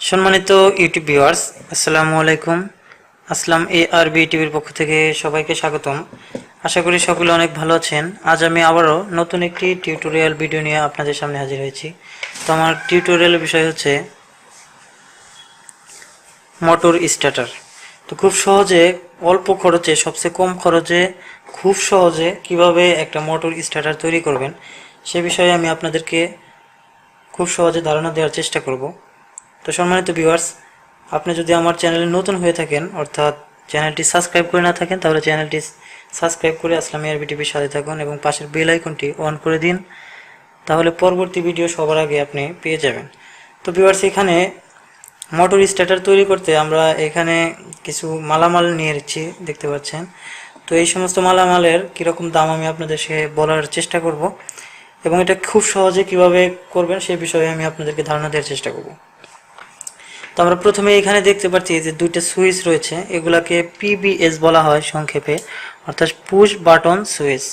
সম্মানিত YouTube viewers, আসসালামু আলাইকুম। আসলাম ARB টিভির পক্ষ থেকে সবাইকে স্বাগতম। আশা করি সকলে অনেক ভালো আছেন। আজ আমি আবারও নতুন একটি টিউটোরিয়াল ভিডিও নিয়ে আপনাদের সামনে হাজির হয়েছি। তো আমার টিউটোরিয়ালের বিষয় হচ্ছে মোটর স্টার্টার। তো খুব সহজে, অল্প খরচে, সবচেয়ে কম খরচে খুব সহজে কিভাবে একটা মোটর স্টার্টার তৈরি করবেন সে বিষয়ে আমি আপনাদেরকে খুব সহজে ধারণা দেওয়ার চেষ্টা করব। তো সম্মানিত ভিউয়ার্স, আপনি যদি আমার চ্যানেলে নতুন হয়ে থাকেন, অর্থাৎ চ্যানেলটি সাবস্ক্রাইব করে না থাকেন, তাহলে চ্যানেলটি সাবস্ক্রাইব করে আসলাম ARB টিভির সাথে থাকুন এবং পাশের বেল আইকনটি অন করে দিন, তাহলে পরবর্তী ভিডিও সবার আগে আপনি পেয়ে যাবেন। তো ভিউয়ার্স, এখানে মোটর স্টার্টার তৈরি করতে আমরা এখানে কিছু মালামাল নিয়ে নিচ্ছি, দেখতে পাচ্ছেন। তো এই সমস্ত মালামালের কীরকম দাম আমি আপনাদের বলার চেষ্টা করব এবং এটা খুব সহজে কিভাবে করবেন সে বিষয়ে আমি আপনাদেরকে ধারণা দেওয়ার চেষ্টা করব। তো আমরা প্রথমে এখানে দেখতে পাচ্ছি যে দুইটা সুইচ রয়েছে, এগুলাকে PBS বলা হয় সংক্ষেপে, অর্থাৎ পুশ বাটন সুইচ।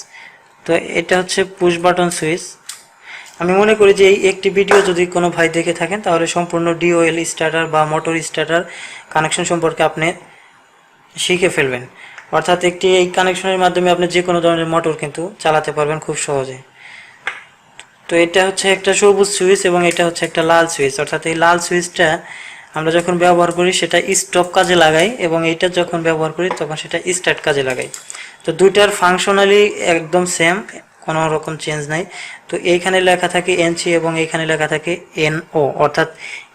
তো এটা হচ্ছে পুশ বাটন সুইচ। আমি মনে করি যে এই একটি ভিডিও যদি কোনো ভাই দেখে থাকেন, তাহলে সম্পূর্ণ DOL স্টার্টার বা মোটর স্টার্টার কানেকশন সম্পর্কে আপনি শিখে ফেলবেন। অর্থাৎ এই কানেকশনের মাধ্যমে আপনি যে কোনো ধরনের মোটর কিন্তু চালাতে পারবেন খুব সহজে। তো এটা হচ্ছে একটা সবুজ সুইচ এবং এটা হচ্ছে একটা লাল সুইচ। অর্থাৎ এই লাল সুইচটা আমরা যখন ব্যবহার করি সেটা স্টপ কাজে লাগাই এবং এইটা যখন ব্যবহার করি তখন সেটা স্টার্ট কাজে লাগাই। তো দুইটার ফাংশনালি একদম সেম, কোনো রকম চেঞ্জ নাই। তো এইখানে লেখা থাকে NC এবং এইখানে লেখা থাকে NO, অর্থাৎ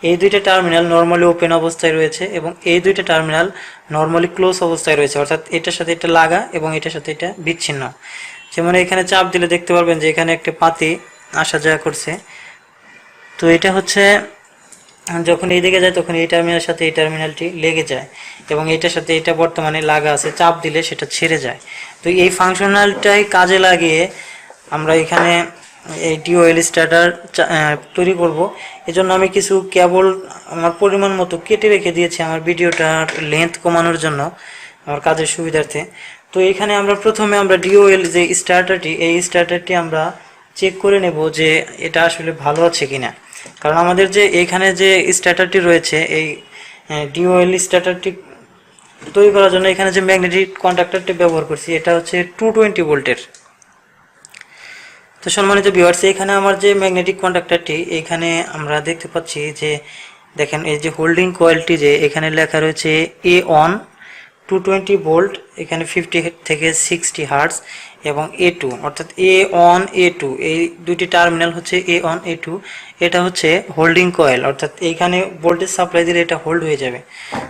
এই দুইটা টার্মিনাল নর্মালি ওপেন অবস্থায় রয়েছে এবং এই দুইটা টার্মিনাল নর্মালি ক্লোজ অবস্থায় রয়েছে, অর্থাৎ এটার সাথে এটা লাগা এবং এটার সাথে এটা বিচ্ছিন্ন। যেমন এখানে চাপ দিলে দেখতে পারবেন যে এখানে একটা পাতি আসা যাওয়া করছে। তো এটা হচ্ছে যখন এই দিকে যায় তখন এই টার্মিনালের সাথে এই টার্মিনালটি লেগে যায় এবং এটার সাথে এটা বর্তমানে লাগা আছে, চাপ দিলে সেটা ছেড়ে যায়। তো এই ফাংশনালটাই কাজে লাগিয়ে আমরা এখানে এই DOL স্টার্টার তৈরি করব। এজন্য আমি কিছু কেবল আমার পরিমাণ মতো কেটে রেখে দিয়েছি আমার ভিডিওটার লেন্থ কমানোর জন্য, আমার কাজের সুবিধার্থে। তো এখানে আমরা প্রথমে DOL যে স্টার্টারটি, এই স্টার্টারটি আমরা চেক করে নেব যে এটা আসলে ভালো আছে কিনা। কারণ আমাদের যে এখানে যে স্টার্টারটি রয়েছে, এই DOL স্টার্টারটি তৈরি করার জন্য এখানে যে ম্যাগনেটিক কন্ডাক্টরটি ব্যবহার করছি এটা হচ্ছে 220 ভোল্টের। তো সম্মানিত ভিউয়ার্স, এখানে আমার যে ম্যাগনেটিক কন্ডাক্টরটি, এখানে আমরা দেখতে পাচ্ছি যে দেখেন এই যে হোল্ডিং কয়েলটি, যে এখানে লেখা রয়েছে A অন 220 ভোল্ট, এখানে 50 থেকে 60 হার্টজ এবং A2, অর্থাৎ A অন A2, এই দুটি টার্মিনাল হচ্ছে A অন A2। এটা হচ্ছে হোল্ডিং কয়েল, অর্থাৎ এইখানে ভোল্টেজ সাপ্লাই দিলে এটা হোল্ড হয়ে যাবে।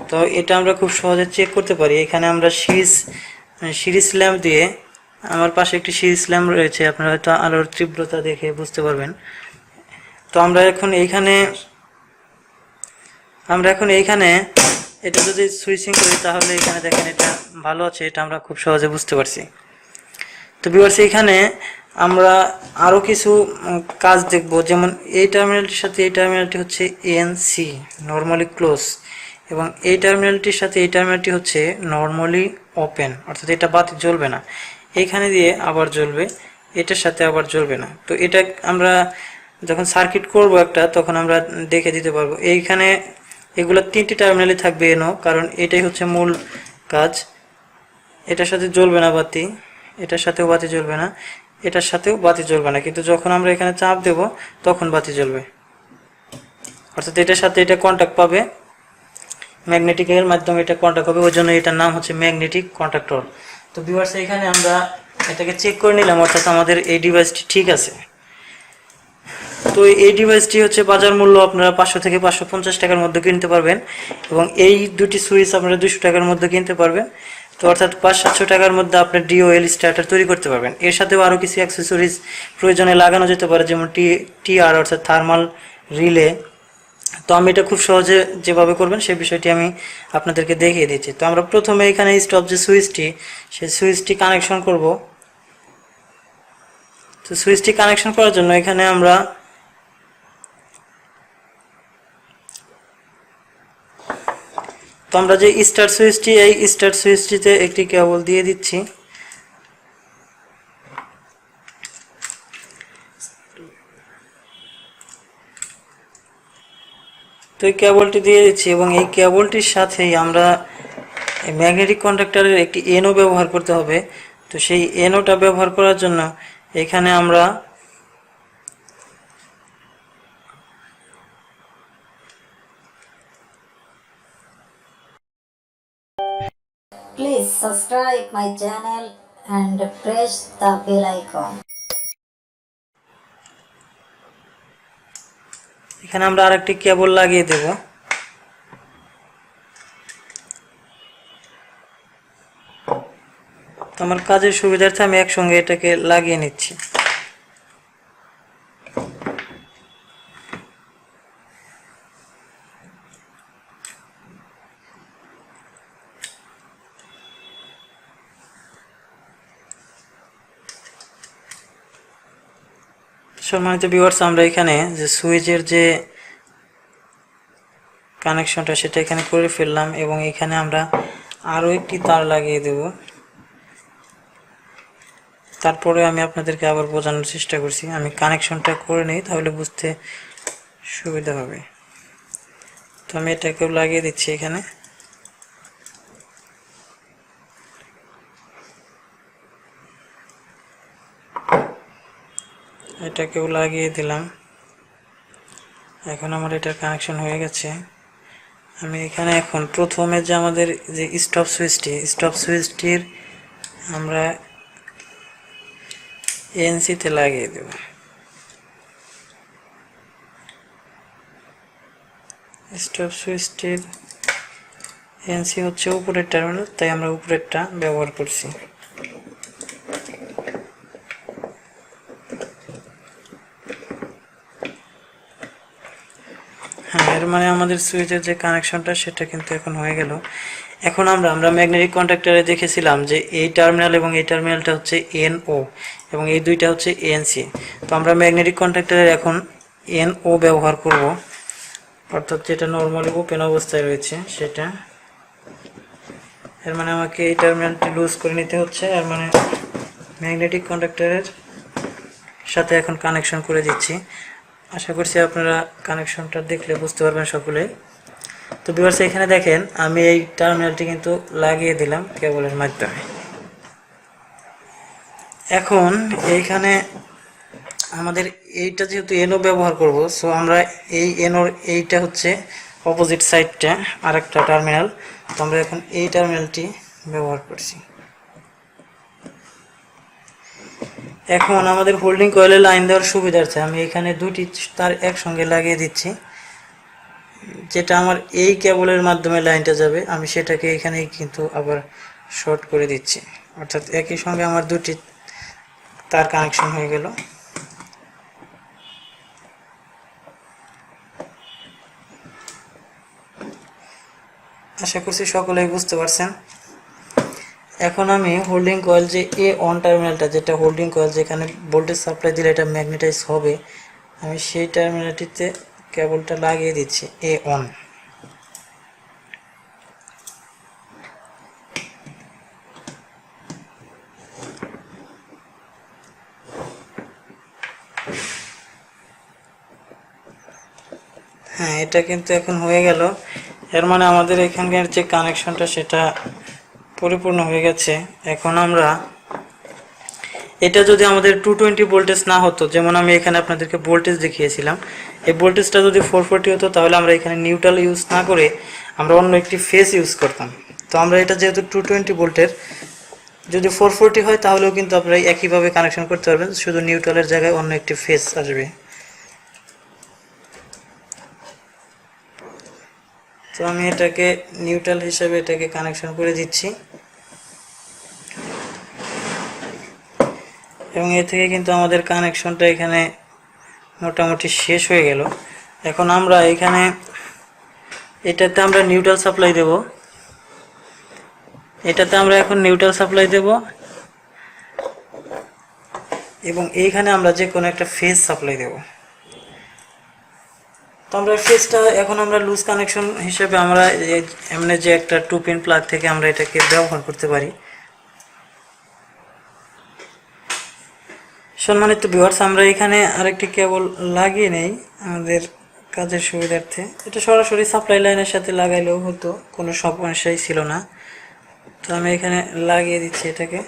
তো এটা আমরা খুব সহজে চেক করতে পারি। এখানে আমরা সিরিজ ল্যাম্প দিয়ে, আমার পাশে একটি সিরিজ ল্যাম্প রয়েছে, আপনারা হয়তো আলোর তীব্রতা দেখে বুঝতে পারবেন। তো আমরা এখন এইখানে এটা যদি সুইচিং করি তাহলে এখানে দেখেন এটা ভালো আছে, এটা আমরা খুব সহজে বুঝতে পারছি। তো ভিউয়ার্স, এখানে আমরা আরও কিছু কাজ দেখব। যেমন এই টার্মিনালটির সাথে এই টার্মিনালটি হচ্ছে NC, নর্মালি ক্লোজ, এবং এই টার্মিনালটির সাথে এই টার্মিনালটি হচ্ছে নর্মালি ওপেন, অর্থাৎ এটা বাতি জ্বলবে না। এইখানে দিয়ে আবার জ্বলবে, এটার সাথে আবার জ্বলবে না। তো এটা আমরা যখন সার্কিট করব একটা, তখন আমরা দেখে দিতে পারবো। এইখানে এগুলো তিনটি টার্মিনালই থাকবে NO, কারণ এটাই হচ্ছে মূল কাজ। এটার সাথে জ্বলবে না বাতি, এটার সাথেও বাতি জ্বলবে না, এটার সাথেও বাতি জ্বলবে না, কিন্তু যখন আমরা এখানে চাপ দেব তখন বাতি জ্বলবে। অর্থাৎ এটার সাথে এটা কন্ট্যাক্ট পাবে, ম্যাগনেটিকের মাধ্যমে এটা কন্ট্যাক্ট হবে, ওই জন্য এটার নাম হচ্ছে ম্যাগনেটিক কন্ট্যাক্টর। তো ভিউয়ার্স, এখানে আমরা এটাকে চেক করে নিলাম, অর্থাৎ আমাদের এই ডিভাইসটি ঠিক আছে। তো এই ডিভাইসটি হচ্ছে বাজার মূল্য আপনারা 500 থেকে 550 টাকার মধ্যে কিনতে পারবেন এবং এই দুটি সুইচ আপনারা 200 টাকার মধ্যে কিনতে পারবেন। তো অর্থাৎ 500-700 টাকার মধ্যে আপনার DOL স্টার্টার তৈরি করতে পারবেন। এর সাথেও আরও কিছু অ্যাক্সেসরিজ প্রয়োজনে লাগানো যেতে পারে, যেমন TR অর্থাৎ থার্মাল রিলে। তো আমি এটা খুব সহজে যেভাবে করবেন সেই বিষয়টি আমি আপনাদেরকে দেখিয়ে দিচ্ছি। তো আমরা প্রথমে এখানে স্টপ যে সুইচটি, সেই সুইচটি কানেকশন করব। তো সুইচটি কানেকশন করার জন্য এখানে আমরা যে স্টার্ট সুইচটি, এই স্টার্ট সুইচটিতে একটি কেবল দিয়ে দিচ্ছি। তো এই কেবলটি দিয়ে দিচ্ছি এবং এই কেবলটির সাথেই আমরা ম্যাগনেটিক কন্ডাক্টরের একটি এনও ব্যবহার করতে হবে। তো সেই এনওটা ব্যবহার করার জন্য এখানে আমরা Please subscribe my channel and press the bell icon. এখানে আমরা আরেকটি কেবল লাগিয়ে দেব। তো আমার কাজের সুবিধার্থে আমি একসঙ্গে এটাকে লাগিয়ে নিচ্ছি। সম্মানিত ভিউয়ার্স, আমরা এখানে যে সুইচের যে কানেকশনটা সেটা এখানে করে ফেললাম এবং এখানে আমরা আরও একটি তার লাগিয়ে দেব। তারপরে আমি আপনাদেরকে আবার বোঝানোর চেষ্টা করছি, আমি কানেকশনটা করে নিই তাহলে বুঝতে সুবিধা হবে। তো আমি এটাকেও লাগিয়ে দিচ্ছি এখানে। এটাকেও লাগিয়ে দিলাম। এখন আমার এটার কানেকশন হয়ে গেছে। আমি এখানে এখন প্রথমে যে আমাদের যে স্টপ সুইচটির আমরা এনসিতে লাগিয়ে দেব। স্টপ সুইচটির এনসি হচ্ছে উপরের টার্মিনাল, তাই আমরা উপরেরটা ব্যবহার করছি। হ্যাঁ, এর মানে আমাদের সুইচের যে কানেকশনটা সেটা কিন্তু এখন হয়ে গেল। এখন আমরা ম্যাগনেটিক কন্ডাক্টরে দেখেছিলাম যে এই টার্মিনাল এবং এই টার্মিনালটা হচ্ছে এনও এবং এই দুইটা হচ্ছে এনসি। তো আমরা ম্যাগনেটিক কন্ডাক্টরের এখন এনও ব্যবহার করব, অর্থাৎ যেটা নর্মালি ওপেন অবস্থায় রয়েছে সেটা। এর মানে আমাকে এই টার্মিনালটি লুজ করে নিতে হচ্ছে, এর মানে ম্যাগনেটিক কন্ডাক্টরের সাথে এখন কানেকশন করে দিচ্ছি। আশা করছি আপনারা কানেকশনটা দেখলে বুঝতে পারবেন সকলে। তো ভিউয়ার্স, এখানে দেখেন আমি এই টার্মিনালটি কিন্তু লাগিয়ে দিলাম কেবলের মাধ্যমে। এখন এইখানে আমাদের এইটা যেহেতু এনও ব্যবহার করব, সো আমরা এই এনওর এইটা হচ্ছে অপোজিট সাইডটা আরেকটা টার্মিনাল। তো আমরা এখন এই টার্মিনালটি ব্যবহার করছি। এখন আমাদের হোল্ডিং কয়েলে লাইন দেওয়ার সুবিধার্থে আমি এখানে দুটি তার একসঙ্গে লাগিয়ে দিচ্ছি। যেটা আমার এই কেবলের মাধ্যমে লাইনটা যাবে, আমি সেটাকে এখানেই কিন্তু আবার শর্ট করে দিচ্ছি, অর্থাৎ একই সঙ্গে আমার দুটি তার কানেকশন হয়ে গেল। আশা করছি সকলেই বুঝতে পারছেন। এখন আমি হোল্ডিং কয়েল যে এ অন টার্মিনালটা, যেটা হোল্ডিং কয়েল যেখানে ভোল্টেজ সাপ্লাই দিলে এটা ম্যাগনেটাইজ হবে, আমি সেই টার্মিনালটিতে কেবলটা লাগিয়ে দিচ্ছি এ অন। হ্যাঁ, এটা কিন্তু এখন হয়ে গেল। এর মানে আমাদের এখানকার যে কানেকশনটা সেটা পরিপূর্ণ হয়ে গেছে। এখন আমরা এটা যদি আমাদের 220 ভোল্টেজ না হতো, যেমন আমি এখানে আপনাদেরকে ভোল্টেজ দেখিয়েছিলাম, এই ভোল্টেজটা যদি 440 হতো তাহলে আমরা এখানে নিউট্রাল ইউজ না করে আমরা অন্য একটি ফেজ ইউজ করতাম। তো আমরা এটা যেহেতু 220 ভোল্টের, যদি 440 হয় তাহলেও কিন্তু আপনারা একইভাবে কানেকশন করতে পারবেন, শুধু নিউট্রালের জায়গায় অন্য একটি ফেজ আসবে। তো আমি এটাকে নিউট্রাল হিসেবে এটাকে কানেকশন করে দিচ্ছি এবং এ থেকে কিন্তু আমাদের কানেকশনটা এখানে মোটামুটি শেষ হয়ে গেল। এখন আমরা এখানে এটাতে আমরা নিউট্রাল সাপ্লাই দেব, এটাতে আমরা এখন নিউট্রাল সাপ্লাই দেব এবং এইখানে আমরা যে কোনো একটা ফেজ সাপ্লাই দেব। তো আমরা ফেজটা এখন আমরা লুজ কানেকশন হিসেবে আমরা এমনি যে একটা 2 পিন প্লাগ থেকে আমরা এটাকে ব্যবহার করতে পারি। সম্মানিত ভিউয়ার্স, আমরা এখানে আরেকটি কেবল লাগিয়ে নেই আমাদের কাজের সুবিধার্থে এটা সরাসরি সাপ্লাই লাইনের সাথে লাগাইলেও হতো, কোনো সমস্যাই ছিল না। তো আমি এখানে লাগিয়ে দিচ্ছি এটাকে,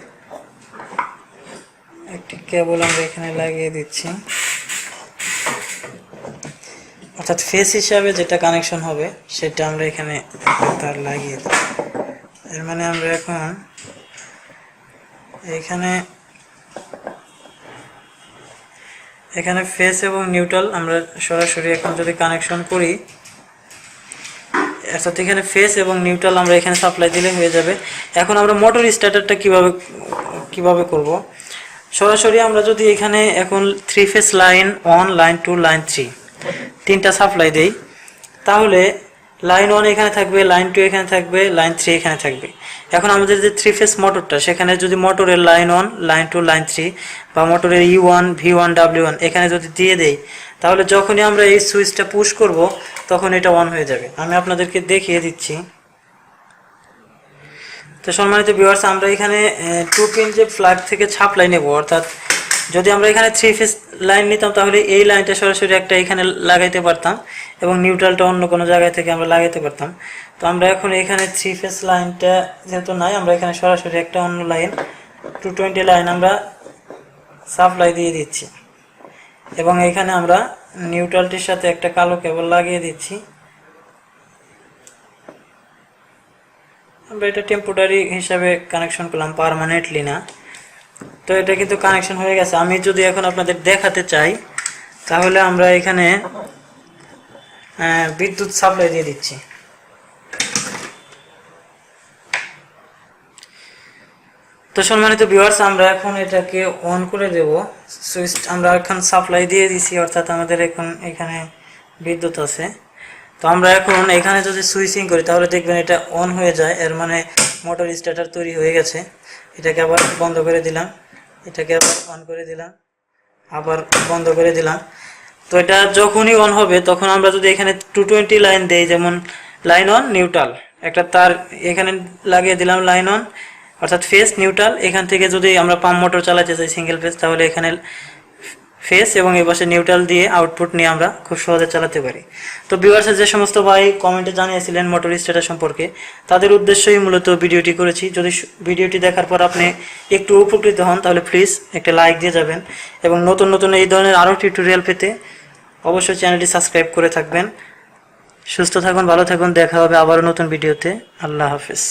একটি কেবল আমরা এখানে লাগিয়ে দিচ্ছি, অর্থাৎ ফেস হিসাবে যেটা কানেকশন হবে সেটা আমরা এখানে তার লাগিয়ে দিই। এর মানে আমরা এখন এখানে ফেস এবং নিউট্রাল আমরা সরাসরি এখন যদি কানেকশন করি, অর্থাৎ এখানে ফেস এবং নিউট্রাল আমরা এখানে সাপ্লাই দিলে হয়ে যাবে। এখন আমরা মোটর স্টার্টারটা কিভাবে করব, সরাসরি আমরা যদি এখানে এখন 3 ফেস লাইন 1, লাইন 2, লাইন 3 তিনটা সাপ্লাই দেই, তাহলে লাইন 1 এখানে থাকবে, লাইন 2 এখানে থাকবে, লাইন 3 এখানে থাকবে। এখন আমাদের যে 3 ফেস মোটরটা, সেখানে যদি মোটরের লাইন 1, লাইন 2, লাইন 3 বা মোটরের E1, V1, W1 এখানে যদি দিয়ে দেই, তাহলে যখনই আমরা এই সুইচটা পুশ করব তখন এটা অন হয়ে যাবে। আমি আপনাদেরকে দেখিয়ে দিচ্ছি। তো সম্মানিত ভিউয়ার্স, আমরা এখানে 2 পিন যে প্লাগ থেকে সাপ্লাই নেব, অর্থাৎ যদি আমরা এখানে 3 ফেস লাইন নিতাম তাহলে এই লাইনটা সরাসরি একটা এখানে লাগাইতে পারতাম এবং নিউট্রালটা অন্য কোনো জায়গায় থেকে আমরা লাগাইতে পারতাম। তো আমরা এখন এখানে 3 ফেস লাইনটা যেহেতু নাই, আমরা এখানে সরাসরি একটা অন্য লাইন 220 লাইন আমরা সাপ্লাই দিয়ে দিচ্ছি এবং এখানে আমরা নিউট্রালটির সাথে একটা কালো কেবল লাগিয়ে দিচ্ছি। আমরা এটা টেম্পোরারি হিসাবে কানেকশন করলাম, পার্মানেন্টলি না। তো এটা কিন্তু কানেকশন হয়ে গেছে। আমি যদি এখন আপনাদের দেখাতে চাই, তাহলে আমরা এখানে বিদ্যুৎ সাপ্লাই দিয়ে দিচ্ছি। তো সম্মানিত ভিউয়ার্স, আমরা এখন এটাকে অন করে দেব। সুইচ আমরা এখন সাপ্লাই দিয়ে দিছি, অর্থাৎ আমাদের এখন এখানে বিদ্যুৎ আছে। তো আমরা এখন এখানে যদি সুইচিং করি তাহলে দেখবেন এটা অন হয়ে যায়, এর মানে মোটর স্টার্টার তৈরি হয়ে গেছে। এটাকে আবার বন্ধ করে দিলাম, এটাকে আবার অন করে দিলাম, আবার বন্ধ করে দিলাম। তো এটা যখনই অন হবে তখন আমরা যদি এখানে 220 লাইন দেই, যেমন লাইন 1 নিউট্রাল, একটা তার এখানে লাগিয়ে দিলাম লাইন 1 অর্থাৎ ফেস নিউট্রাল। এখান থেকে যদি আমরা পাম্প মোটর চালাতে চাই সিঙ্গেল ফেস, তাহলে এখানে ফেস এবং এই পাশে নিউট্রাল দিয়ে আউটপুট নিয়ে আমরা খুব সহজে চালাতে পারি। তো ভিউয়ার্স, যে সমস্ত ভাই কমেন্টে জানিয়েছিলেন মোটর স্টার্টার সম্পর্কে, তাদের উদ্দেশ্যই মূলত ভিডিওটি করেছি। যদি ভিডিওটি দেখার পর আপনি একটু উপকৃত হন তাহলে প্লিজ একটা লাইক দিয়ে যাবেন এবং নতুন নতুন এই ধরনের আরও টিউটোরিয়াল পেতে অবশ্যই চ্যানেলটি সাবস্ক্রাইব করে থাকবেন। সুস্থ থাকুন, ভালো থাকুন, দেখা হবে আবারও নতুন ভিডিওতে। আল্লাহ হাফেজ।